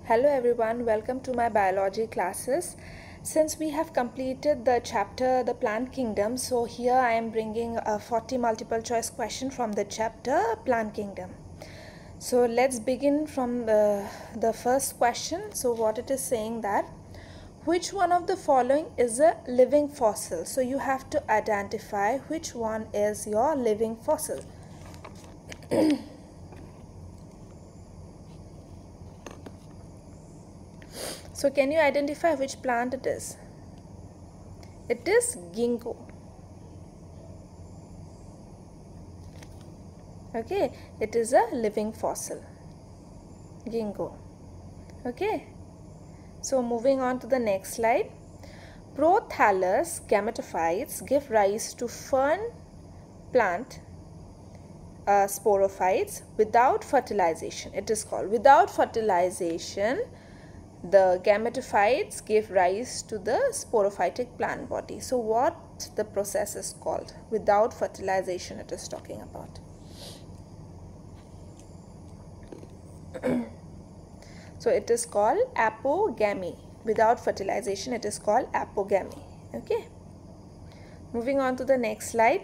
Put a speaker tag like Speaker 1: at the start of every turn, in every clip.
Speaker 1: Hello everyone, welcome to my biology classes. Since we have completed the chapter The Plant Kingdom, so here I am bringing a 40 multiple choice question from the chapter Plant Kingdom. So let's begin from the first question. So what it is saying that which one of the following is a living fossil? So you have to identify which one is your living fossil. So can you identify which plant it is? It is ginkgo. Okay, it is a living fossil. Ginkgo. Okay. So moving on to the next slide. Prothallus gametophytes give rise to fern plant sporophytes without fertilization. It is called without fertilization. The gametophytes give rise to the sporophytic plant body. So what the process is called? Without fertilization it is talking about. So it is called apogamy. Without fertilization it is called apogamy. Okay. Moving on to the next slide.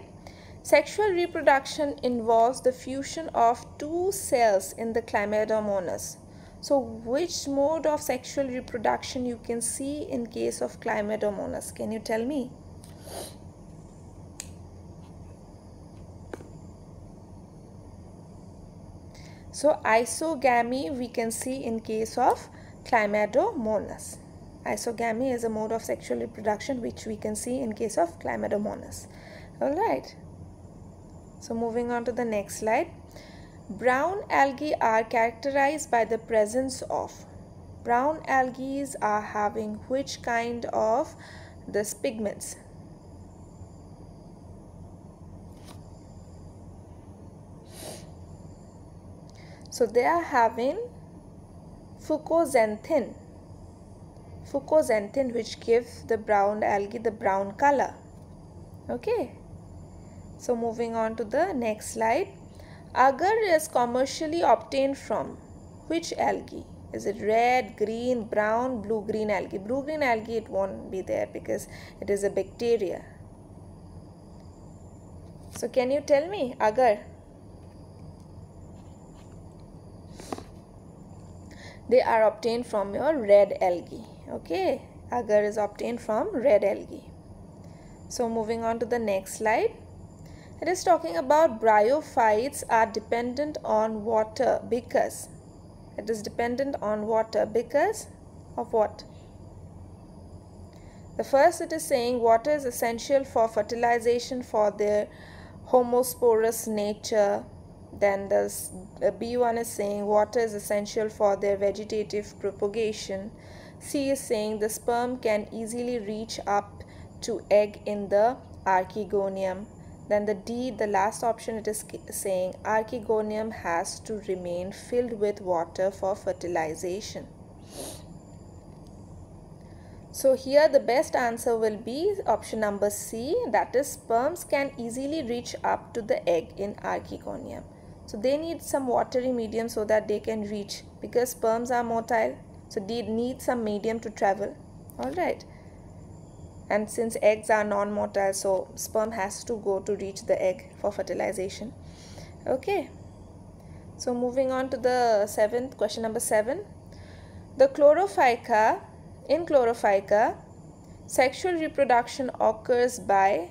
Speaker 1: Sexual reproduction involves the fusion of two cells in the Chlamydomonas. So which mode of sexual reproduction you can see in case of Chlamydomonas? Can you tell me? So isogamy we can see in case of Chlamydomonas. Isogamy is a mode of sexual reproduction which we can see in case of Chlamydomonas. Alright. So moving on to the next slide. Brown algae are characterized by the presence of. Brown algae are having which kind of these pigments? So they are having fucoxanthin. Fucoxanthin which gives the brown algae the brown color. Okay. So moving on to the next slide. Agar is commercially obtained from which algae? Is it red, green, brown, blue-green algae? Blue-green algae it won't be there because it is a bacteria. So can you tell me agar? They are obtained from your red algae. Okay, agar is obtained from red algae. So moving on to the next slide. It is talking about bryophytes are dependent on water because it is dependent on water because of what? The first it is saying water is essential for fertilization for their homosporous nature. Then the B1 is saying water is essential for their vegetative propagation. C is saying the sperm can easily reach up to egg in the archegonium. Then the D, the last option, it is saying archegonium has to remain filled with water for fertilization. So here the best answer will be option number C, that is sperms can easily reach up to the egg in archegonium. So they need some watery medium so that they can reach because sperms are motile. So they need some medium to travel. Alright. And since eggs are non-motile, so sperm has to go to reach the egg for fertilization. Okay. So moving on to the question number 7. The chlorophyca, in chlorophyca, sexual reproduction occurs by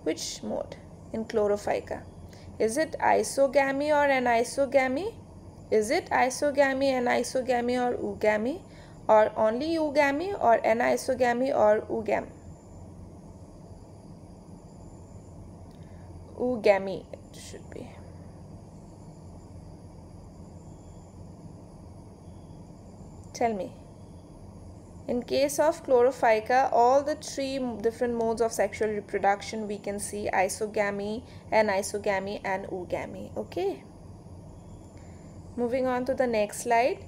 Speaker 1: which mode in chlorophyca? Is it isogamy or anisogamy? Is it isogamy, anisogamy or oogamy? Or only oogamy or anisogamy or oogamy? Oogamy it should be. Tell me. In case of chlorophyca, all the three different modes of sexual reproduction we can see isogamy, anisogamy and oogamy. Okay. Moving on to the next slide.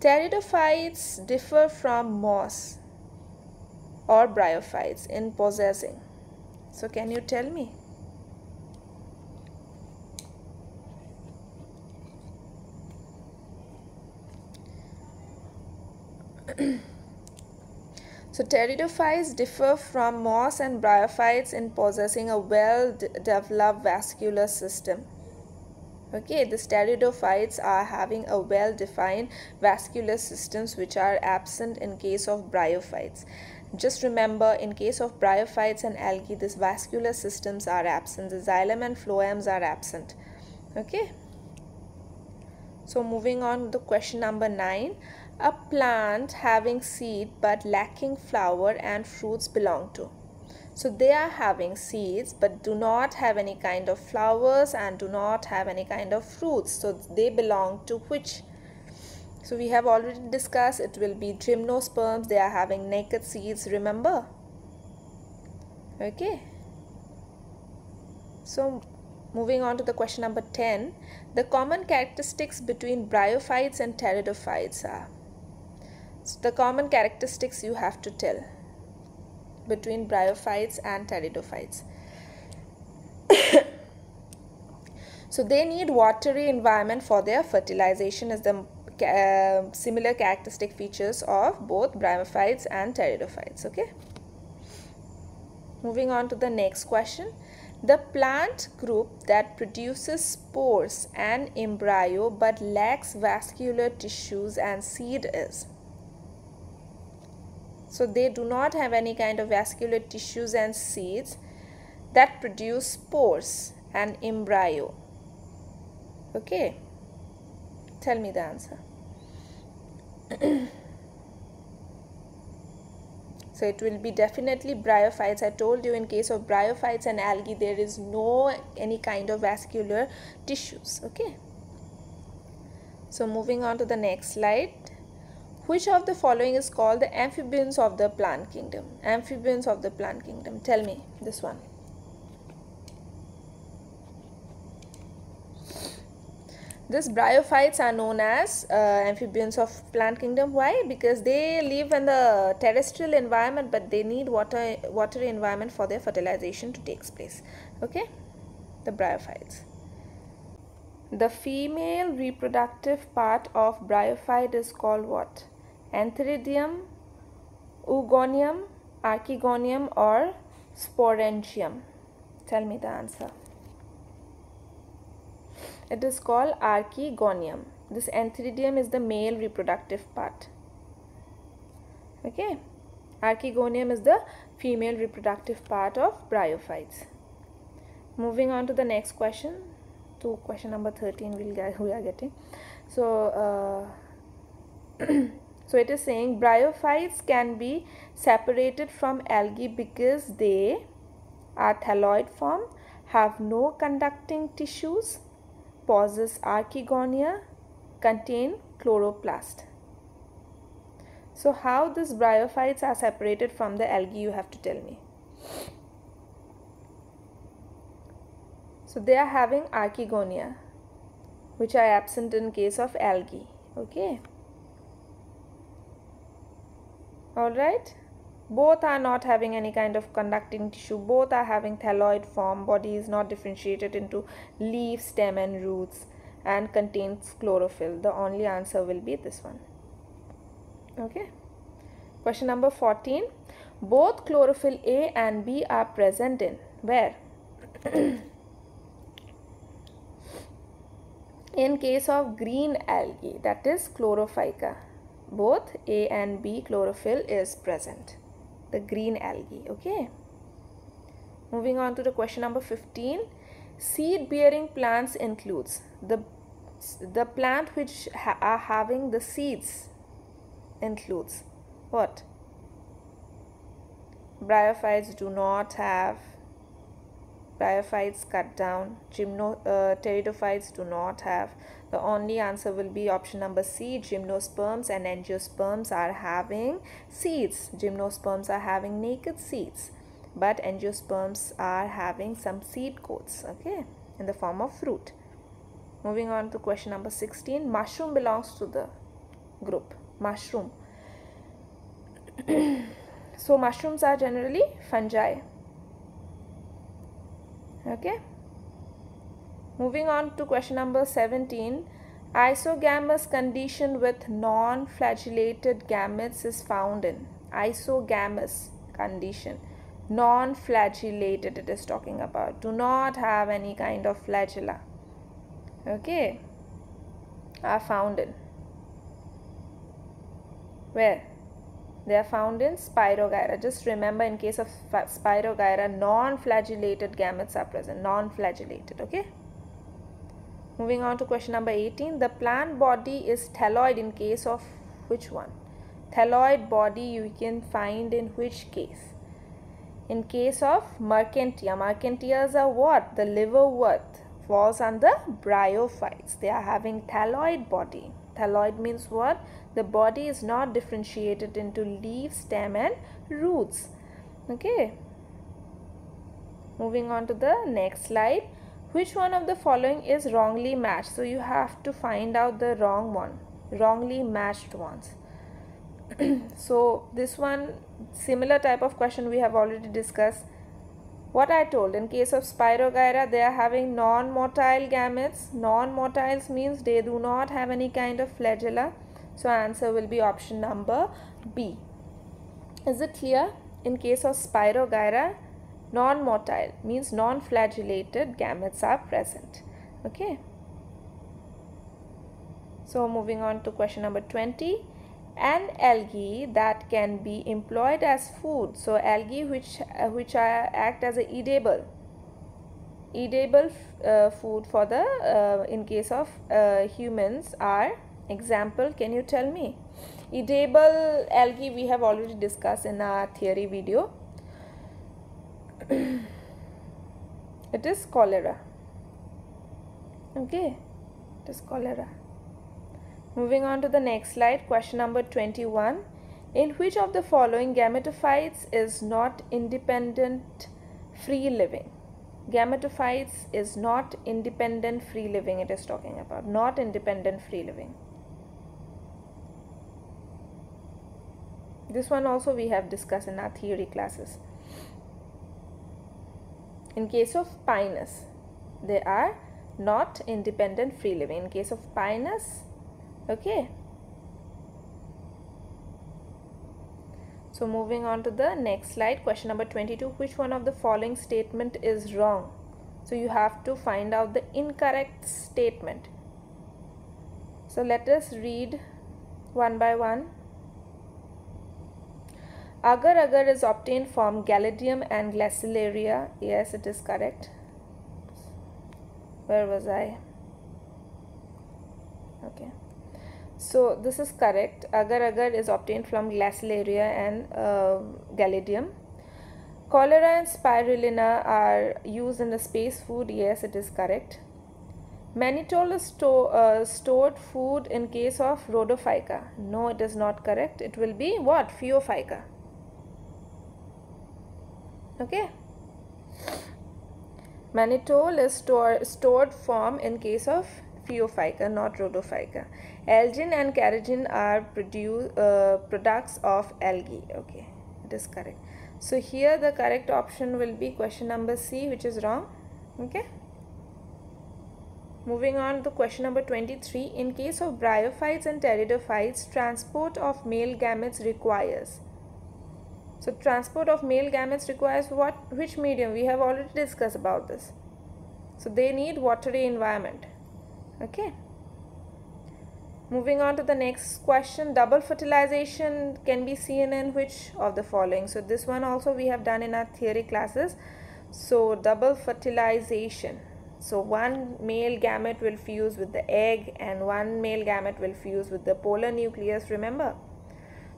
Speaker 1: Pteridophytes differ from moss or bryophytes in possessing. So can you tell me? So pteridophytes differ from moss and bryophytes in possessing a well-developed vascular system. Okay, the pteridophytes are having a well-defined vascular systems which are absent in case of bryophytes. Just remember, in case of bryophytes and algae, these vascular systems are absent. The xylem and phloems are absent. Okay. So moving on to question number 9. A plant having seed but lacking flower and fruits belong to. So they are having seeds but do not have any kind of flowers and do not have any kind of fruits. So they belong to which? So we have already discussed, it will be gymnosperms. They are having naked seeds, remember? Okay. So moving on to the question number 10. The common characteristics between bryophytes and pteridophytes are. So the common characteristics you have to tell between bryophytes and pteridophytes. So they need watery environment for their fertilization as the similar characteristic features of both bryophytes and pteridophytes. Okay. Moving on to the next question. The plant group that produces spores and embryo but lacks vascular tissues and seed is. So they do not have any kind of vascular tissues and seeds that produce spores and embryo. Okay. Tell me the answer. So it will be definitely bryophytes. I told you in case of bryophytes and algae there is no any kind of vascular tissues. Okay. So moving on to the next slide. Which of the following is called the amphibians of the plant kingdom? Amphibians of the plant kingdom. Tell me this one. These bryophytes are known as amphibians of plant kingdom. Why? Because they live in the terrestrial environment but they need watery environment for their fertilization to take place. Okay, the bryophytes. The female reproductive part of bryophyte is called what? Antheridium, oogonium, archegonium or sporangium? Tell me the answer. It is called archegonium. This antheridium is the male reproductive part. Okay. Archegonium is the female reproductive part of bryophytes. Moving on to the next question. To question number 13 we are getting. So, so it is saying bryophytes can be separated from algae because they are thalloid form, have no conducting tissues, possess archegonia, contain chloroplast. So how these bryophytes are separated from the algae, you have to tell me. So they are having archegonia, which are absent in case of algae. Okay. Alright. Both are not having any kind of conducting tissue. Both are having thalloid form. Body is not differentiated into leaf, stem and roots and contains chlorophyll. The only answer will be this one. Okay. Question number 14. Both chlorophyll A and B are present in where? In case of green algae, that is chlorophyca. Both A and B chlorophyll is present. The green algae. Okay. Moving on to the question number 15. Seed bearing plants includes the plant which are having the seeds includes what? Bryophytes do not have. Bryophytes cut down. Pteridophytes do not have. The only answer will be option number C. Gymnosperms and angiosperms are having seeds. Gymnosperms are having naked seeds, but angiosperms are having some seed coats, okay, in the form of fruit. Moving on to question number 16. Mushroom belongs to the group. Mushroom. So mushrooms are generally fungi. Okay. Moving on to question number 17. Isogamous condition with non-flagellated gametes is found in. Isogamous condition, non-flagellated it is talking about, do not have any kind of flagella, okay, are found in where? They are found in Spirogyra. Just remember, in case of Spirogyra, non-flagellated gametes are present, non-flagellated, okay. Moving on to question number 18. The plant body is thalloid in case of which one? Thalloid body you can find in which case? In case of Mercantia. Mercantias are what? The liverwort falls under bryophytes. They are having thalloid body. Thalloid means what? The body is not differentiated into leaf, stem and roots. Okay. Moving on to the next slide. Which one of the following is wrongly matched? So you have to find out the wrong one, wrongly matched ones. So this one, similar type of question we have already discussed. What I told, in case of Spirogyra, they are having non-motile gametes. Non-motiles means they do not have any kind of flagella. So answer will be option number B. Is it clear? In case of Spirogyra, non-motile means non-flagellated gametes are present. Okay. So moving on to question number 20. An algae that can be employed as food. So algae which act as a edible food for the in case of humans are, example, can you tell me? Edible algae we have already discussed in our theory video. It is cholera. Okay, it is cholera. Moving on to the next slide, question number 21. In which of the following gametophytes is not independent free living? Gametophytes is not independent free living, it is talking about, not independent free living. This one also we have discussed in our theory classes. In case of Pinus, they are not independent free living. In case of Pinus, okay. So moving on to the next slide, question number 22. Which one of the following statement is wrong? So you have to find out the incorrect statement. So let us read one by one. Agar-agar is obtained from Galladium and Glaciolaria. Yes, it is correct. Where was I? Okay. So this is correct. Agar-agar is obtained from Glaciolaria and Galladium. Cholera and spirulina are used in the space food. Yes, it is correct. Mannitol is stored food in case of Rhodophyca. No, it is not correct. It will be what? Phaeophyca. Okay. Mannitol is stored form in case of Phaeophyca, not Rhodophyca. Algin and carrageen are products of algae. Okay, it is correct. So here the correct option will be question number C, which is wrong. Okay. Moving on to question number 23. In case of bryophytes and pteridophytes, transport of male gametes requires. So transport of male gametes requires what? Which medium? We have already discussed about this. So they need watery environment. Okay. Moving on to the next question. Double fertilization can be seen in which of the following? So this one also we have done in our theory classes. So double fertilization. So one male gamete will fuse with the egg and one male gamete will fuse with the polar nucleus, remember?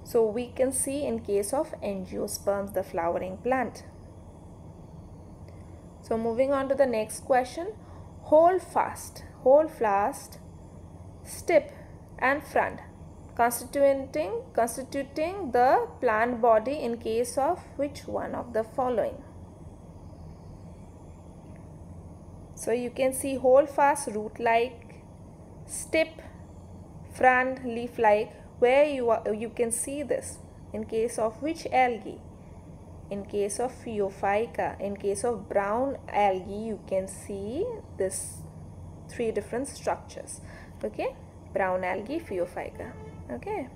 Speaker 1: So we can see in case of angiosperms, the flowering plant. So moving on to the next question. Hold fast, stip and frond constituting the plant body in case of which one of the following? So you can see hold fast, root-like, stip, frond, leaf-like. Where you can see this in case of which algae? In case of Phaeophyca. In case of brown algae, you can see this three different structures. Okay, brown algae, Phaeophyga. Okay.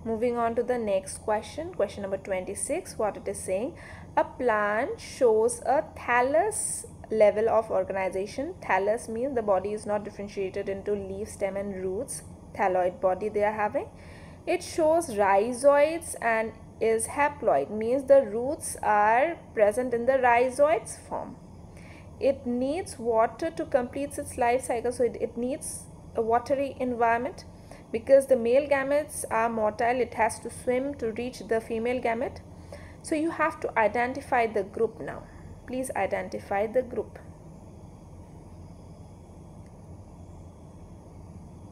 Speaker 1: Moving on to the next question, question number 26. What it is saying: a plant shows a thallus level of organization. Thallus means the body is not differentiated into leaf, stem and roots. Thalloid body they are having. It shows rhizoids and is haploid, means the roots are present in the rhizoids form. It needs water to complete its life cycle, so it needs a watery environment. Because the male gametes are motile, it has to swim to reach the female gamete. So you have to identify the group now. Please identify the group.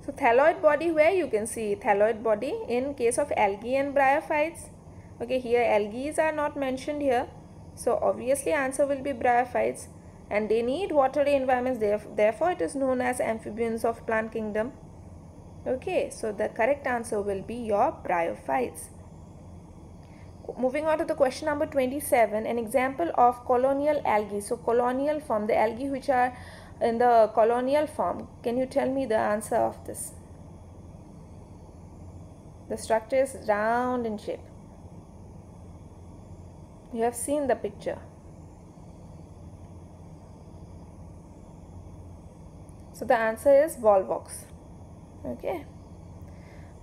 Speaker 1: So thalloid body, where you can see thalloid body in case of algae and bryophytes. Okay, here algae are not mentioned here. So obviously answer will be bryophytes, and they need watery environments. Therefore it is known as amphibians of plant kingdom. Okay, so the correct answer will be your bryophytes. Moving on to the question number 27, an example of colonial algae. So colonial form, the algae which are in the colonial form. Can you tell me the answer of this? The structure is round in shape. You have seen the picture. So the answer is volvox. Okay.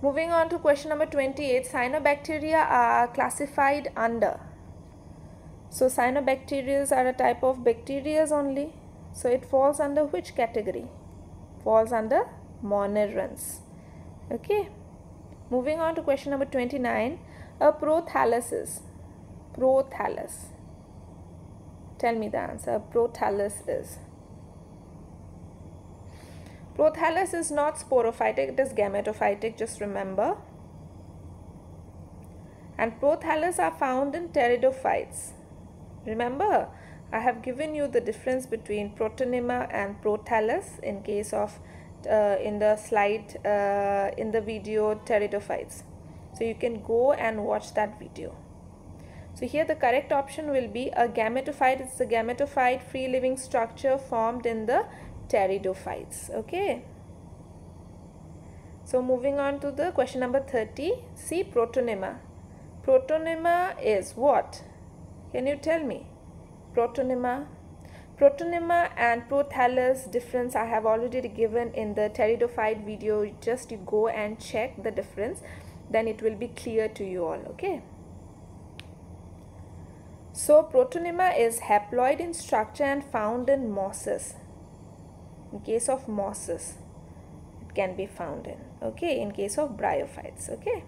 Speaker 1: Moving on to question number 28. Cyanobacteria are classified under. So cyanobacteria are a type of bacteria only. So it falls under which category? Falls under monerans. Okay. Moving on to question number 29. A prothallus is. Prothallus. Tell me the answer. Prothallus is. Prothallus is not sporophytic, it is gametophytic, just remember. And prothallus are found in pteridophytes. Remember, I have given you the difference between protonema and prothallus in case of in the slide in the video pteridophytes. So you can go and watch that video. So here the correct option will be a gametophyte. It's a gametophyte free living structure formed in the pteridophytes. Okay. So moving on to the question number 30. See protonema. Protonema is what? Can you tell me? Protonema. Protonema and prothallus difference I have already given in the pteridophyte video. Just you go and check the difference. Then it will be clear to you all. Okay. So protonema is haploid in structure and found in mosses. In case of mosses, it can be found in. Okay, in case of bryophytes. Okay.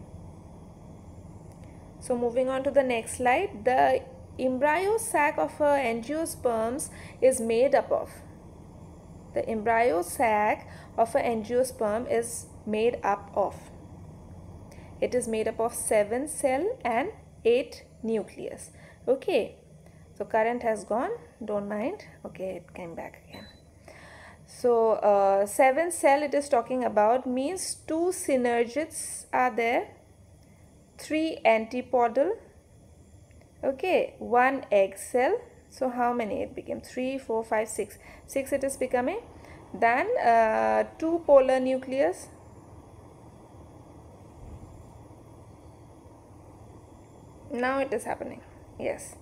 Speaker 1: So moving on to the next slide, the embryo sac of angiosperms is made up of. The embryo sac of an angiosperm is made up of. It is made up of 7 cell and 8 nucleus. Okay. So current has gone. Don't mind. Okay, it came back again. So 7 cell it is talking about, means 2 synergids are there, 3 antipodal, okay, 1 egg cell. So how many it became? 3, 4, 5, 6. 6 it is becoming. Then 2 polar nucleus. Now it is happening. Yes.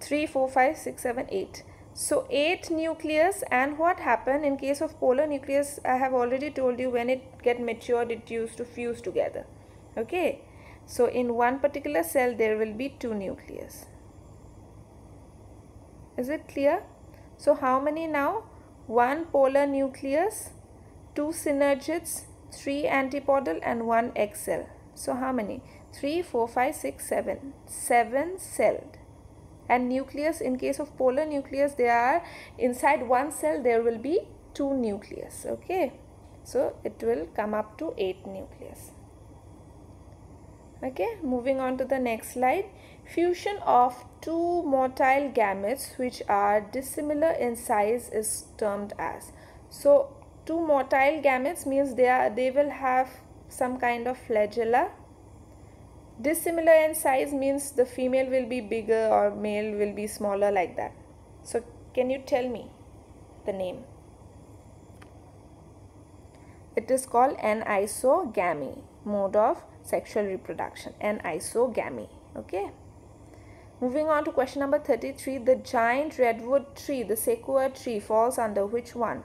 Speaker 1: 3, 4, 5, 6, 7, 8. So 8 nucleus, and what happened in case of polar nucleus, I have already told you when it get matured it used to fuse together. Okay. So in one particular cell there will be 2 nucleus. Is it clear? So how many now? 1 polar nucleus, 2 synergids, 3 antipodal and 1 egg cell. So how many? 3, 4, 5, 6, 7. 7 celled. And nucleus, in case of polar nucleus, they are inside one cell there will be 2 nucleus. Okay. So it will come up to 8 nucleus. Okay. Moving on to the next slide. Fusion of 2 motile gametes which are dissimilar in size is termed as. So 2 motile gametes means they will have some kind of flagella. Dissimilar in size means the female will be bigger or male will be smaller, like that. So can you tell me the name? It is called anisogamy, mode of sexual reproduction, anisogamy. Okay. Moving on to question number 33. The giant redwood tree, the CUET tree, falls under which one?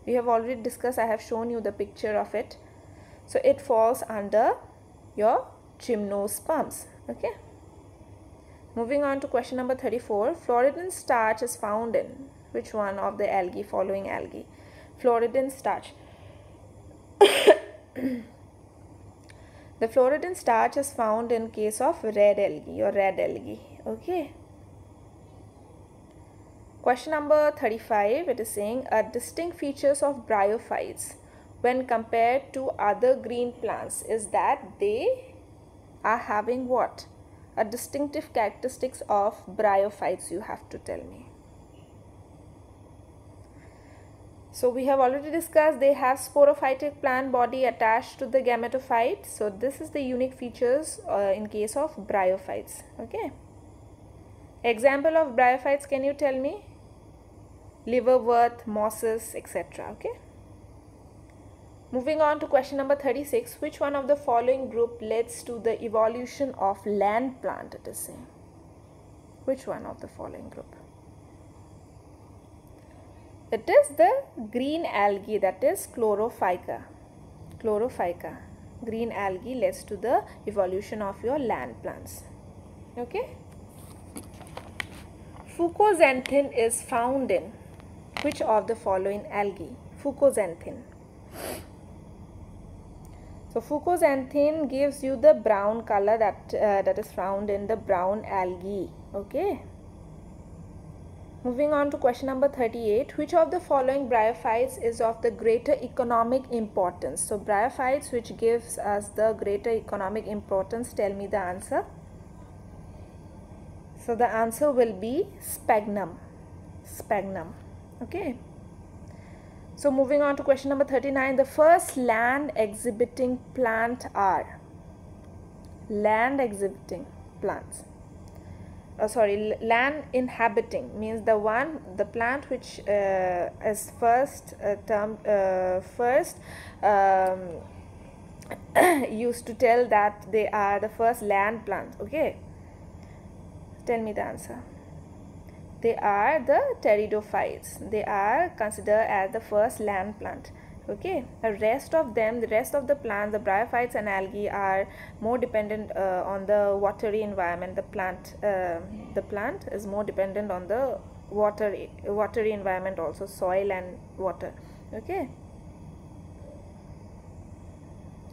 Speaker 1: We have already discussed, I have shown you the picture of it. So it falls under your gymnosperms. Okay. Moving on to question number 34. Floridin starch is found in which one of the algae, following algae? Floridin starch. The floridin starch is found in case of red algae or red algae. Okay. Question number 35, it is saying distinct features of bryophytes when compared to other green plants is that they are having what? A distinctive characteristics of bryophytes, you have to tell me. So we have already discussed they have sporophytic plant body attached to the gametophyte. So this is the unique features in case of bryophytes. Okay. Example of bryophytes, can you tell me? Liverwort, mosses, etc. Okay. Moving on to question number 36. Which one of the following group leads to the evolution of land plant, it is saying? Which one of the following group? It is the green algae, that is chlorophyca. Chlorophyca. Green algae leads to the evolution of your land plants. Okay. Fucoxanthin is found in which of the following algae? Fucoxanthin. So fucoxanthin gives you the brown color that is found in the brown algae. Okay. Moving on to question number 38. Which of the following bryophytes is of the greater economic importance? So bryophytes which gives us the greater economic importance, tell me the answer. So the answer will be sphagnum. Sphagnum. Okay. So moving on to question number 39. The first land exhibiting plant are land exhibiting plants. Land inhabiting means the plant which is first used to tell that they are the first land plants. Okay, tell me the answer. They are the pteridophytes. They are considered as the first land plant. Okay, the rest of the plants, the bryophytes and algae, are more dependent on the watery environment. The plant is more dependent on the watery environment, also soil and water. Okay.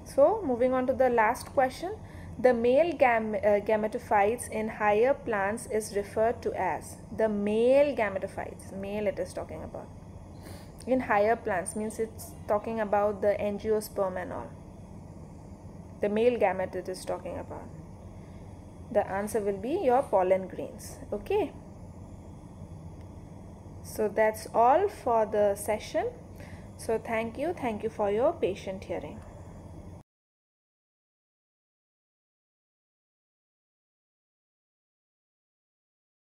Speaker 1: So moving on to the last question. The male gametophytes in higher plants is referred to as the male gametophytes. Male it is talking about. In higher plants means it's talking about the angiosperm and all. The male gamete it is talking about. The answer will be your pollen grains. Okay. So that's all for the session. So thank you for your patient hearing.